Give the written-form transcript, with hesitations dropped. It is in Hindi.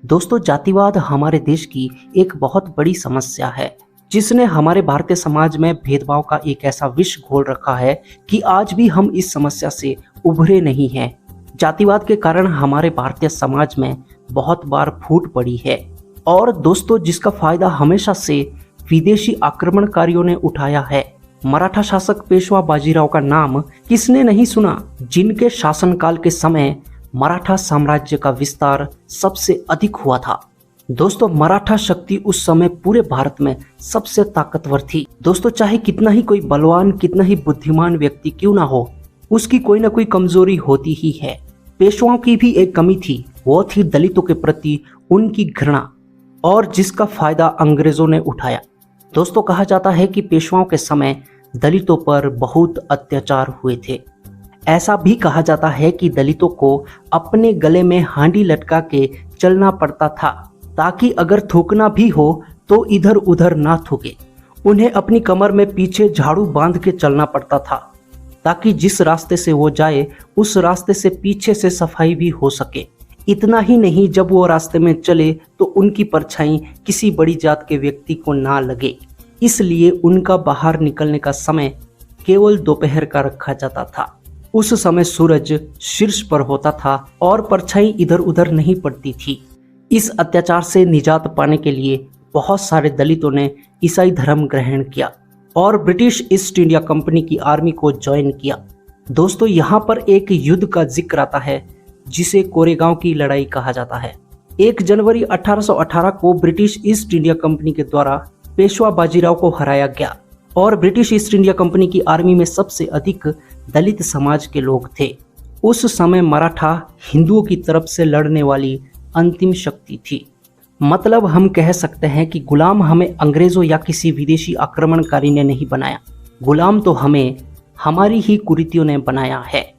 दोस्तों, जातिवाद हमारे देश की एक बहुत बड़ी समस्या है जिसने हमारे भारतीय समाज में भेदभाव का एक ऐसा विष घोल रखा है कि आज भी हम इस समस्या से उभरे नहीं हैं। जातिवाद के कारण हमारे भारतीय समाज में बहुत बार फूट पड़ी है और दोस्तों जिसका फायदा हमेशा से विदेशी आक्रमणकारियों ने उठाया है। मराठा शासक पेशवा बाजीराव का नाम किसने नहीं सुना, जिनके शासनकाल के समय मराठा साम्राज्य का विस्तार सबसे अधिक हुआ था। दोस्तों, मराठा शक्ति उस समय पूरे भारत में सबसे ताकतवर थी। दोस्तों, चाहे कितना ही कोई बलवान, कितना ही बुद्धिमान व्यक्ति क्यों ना हो, उसकी कोई ना कोई कमजोरी होती ही है। पेशवाओं की भी एक कमी थी, वो थी दलितों के प्रति उनकी घृणा, और जिसका फायदा अंग्रेजों ने उठाया। दोस्तों, कहा जाता है कि पेशवाओं के समय दलितों पर बहुत अत्याचार हुए थे। ऐसा भी कहा जाता है कि दलितों को अपने गले में हांडी लटका के चलना पड़ता था ताकि अगर थूकना भी हो तो इधर उधर ना थूके। उन्हें अपनी कमर में पीछे झाड़ू बांध के चलना पड़ता था ताकि जिस रास्ते से वो जाए उस रास्ते से पीछे से सफाई भी हो सके। इतना ही नहीं, जब वो रास्ते में चले तो उनकी परछाई किसी बड़ी जात के व्यक्ति को ना लगे, इसलिए उनका बाहर निकलने का समय केवल दोपहर का रखा जाता था। उस समय सूरज शीर्ष पर होता था और परछाई इधर उधर नहीं पड़ती थी। इस अत्याचार से निजात पाने के लिए बहुत सारे दलितों ने ईसाई धर्म ग्रहण किया और ब्रिटिश ईस्ट इंडिया कंपनी की आर्मी को ज्वाइन किया। दोस्तों, यहाँ पर एक युद्ध का जिक्र आता है जिसे कोरेगांव की लड़ाई कहा जाता है। 1 जनवरी 1818 को ब्रिटिश ईस्ट इंडिया कंपनी के द्वारा पेशवा बाजीराव को हराया गया और ब्रिटिश ईस्ट इंडिया कंपनी की आर्मी में सबसे अधिक दलित समाज के लोग थे। उस समय मराठा हिंदुओं की तरफ से लड़ने वाली अंतिम शक्ति थी। मतलब हम कह सकते हैं कि गुलाम हमें अंग्रेजों या किसी विदेशी आक्रमणकारी ने नहीं बनाया, गुलाम तो हमें हमारी ही कुरीतियों ने बनाया है।